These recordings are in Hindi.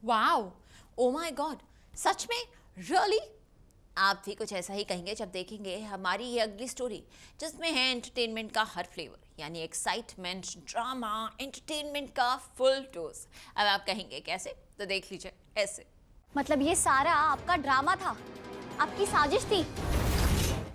वाओ, ओ माय गॉड, सच में? रियली? आप भी कुछ ऐसा ही कहेंगे जब देखेंगे हमारी ये अगली स्टोरी, जिसमें है एंटरटेनमेंट का हर फ्लेवर, यानी एक्साइटमेंट, ड्रामा, एंटरटेनमेंट का फुल डोज। अब आप कहेंगे कैसे, तो देख लीजिए ऐसे। मतलब ये सारा आपका ड्रामा था, आपकी साजिश थी।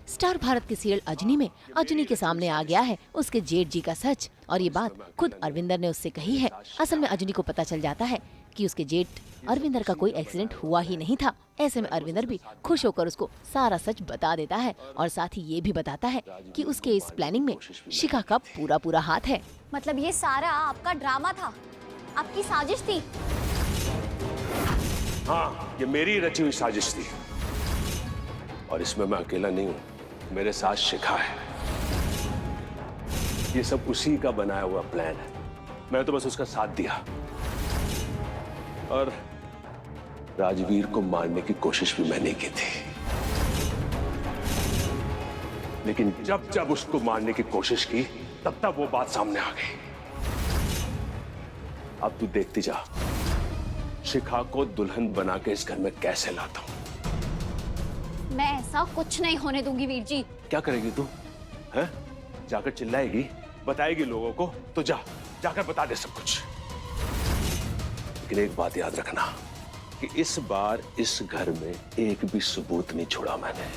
स्टार भारत के सीरियल अजनी में अजनी के सामने आ गया है उसके जेठ जी का सच, और ये बात खुद अरविंदर ने उससे कही है। असल में अजनी को पता चल जाता है कि उसके जेठ अरविंदर का कोई एक्सीडेंट हुआ ही नहीं था। ऐसे में अरविंदर भी खुश होकर उसको सारा सच बता देता है, और साथ ही ये भी बताता है कि उसके इस प्लानिंग में शिखा का पूरा हाथ है। मतलब ये सारा आपका ड्रामा था, आपकी साजिश थी। हाँ, ये मेरी रची हुई साजिश थी, और इसमें मैं अकेला नहीं हूँ, मेरे साथ शिखा है। ये सब उसी का बनाया हुआ प्लान है, मैं तो बस उसका साथ दिया। और राजवीर को मारने की कोशिश भी मैंने की थी, लेकिन जब जब उसको मारने की कोशिश की तब तब वो बात सामने आ गई। अब तू देखती जा, शिखा को दुल्हन बना के इस घर में कैसे लाता हूं। मैं ऐसा कुछ नहीं होने दूंगी वीर जी। क्या करेगी तू? हैं? जाकर चिल्लाएगी, बताएगी लोगों को? तो जाकर बता दे सब कुछ। लेकिन एक बात याद रखना कि इस बार इस घर में एक भी सबूत नहीं छोड़ा मैंने।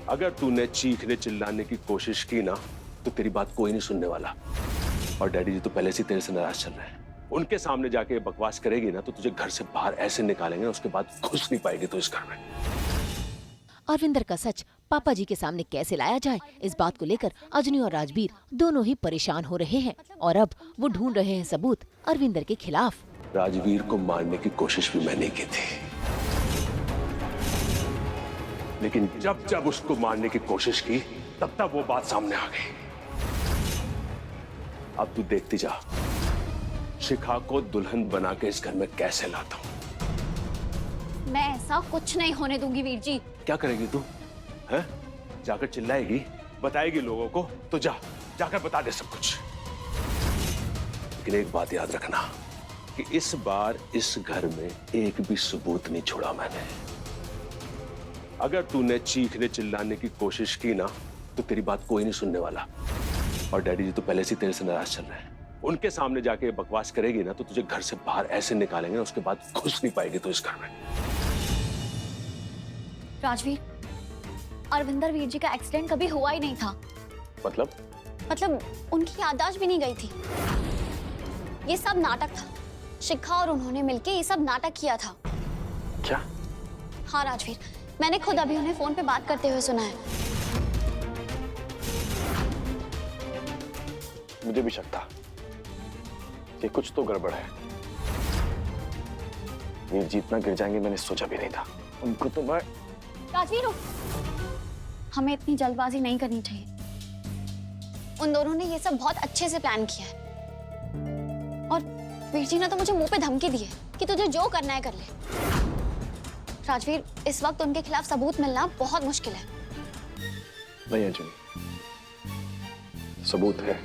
अगर तूने चीखने चिल्लाने की कोशिश की ना, तो तेरी बात कोई नहीं सुनने वाला। और डैडी जी तो पहले से तेरे से नाराज चल रहे हैं। उनके सामने जाके बकवास करेगी ना, तो तुझे घर से बाहर ऐसे निकालेंगे, उसके बाद घुस नहीं पाएगी तो इस घर में। अरविंदर का सच पापा जी के सामने कैसे लाया जाए, इस बात को लेकर अजनी और राजवीर दोनों ही परेशान हो रहे हैं, और अब वो ढूंढ रहे हैं सबूत अरविंदर के खिलाफ। राजवीर को मारने की कोशिश भी मैंने की थी, लेकिन जब जब उसको मारने की कोशिश की तब तब वो बात सामने आ गई। अब तू देखती जा, शिखा को दुल्हन बना के इस घर में कैसे लाता हूं। मैं ऐसा कुछ नहीं होने दूंगी वीर जी। क्या करेगी तू? हैं? जाकर चिल्लाएगी, बताएगी लोगों को? तो जाकर बता दे सब कुछ। लेकिन एक बात याद रखना कि इस बार इस घर में एक भी सबूत नहीं छोड़ा मैंने। अगर तूने चीखने चिल्लाने की कोशिश की ना, तो तेरी बात कोई नहीं सुनने वाला। और डैडी जी तो पहले से तेरे से नाराज चल रहे हैं। उनके सामने जाके बकवास करेगी ना, तो तुझे घर से बाहर ऐसे निकालेंगे, उसके बाद घुस नहीं पाएगी तो इस घर में। राजवीर, अरविंदर वीर जी का एक्सीडेंट कभी हुआ ही नहीं था। मतलब उनकी याददाश्त भी नहीं गई थी। ये सब नाटक था। शिखा और उन्होंने मिलके ये सब नाटक किया था। क्या? हाँ राजवीर, मैंने खुद अभी उन्हें फोन पे बात करते हुए सुना है। मुझे भी शक था कि कुछ तो गड़बड़ है। वीर जी इतना गिर जाएंगे मैंने सोचा भी नहीं था। उनको तो मैं... राजवीर, हमें इतनी जल्दबाजी नहीं करनी चाहिए। उन दोनों ने ये सब बहुत अच्छे से प्लान किया है, और वीर जी ने तो मुझे मुंह पे धमकी दी है कि तुझे जो करना है कर ले। राजवीर, इस वक्त उनके खिलाफ सबूत मिलना बहुत मुश्किल है। नहीं अंजलि, सबूत है।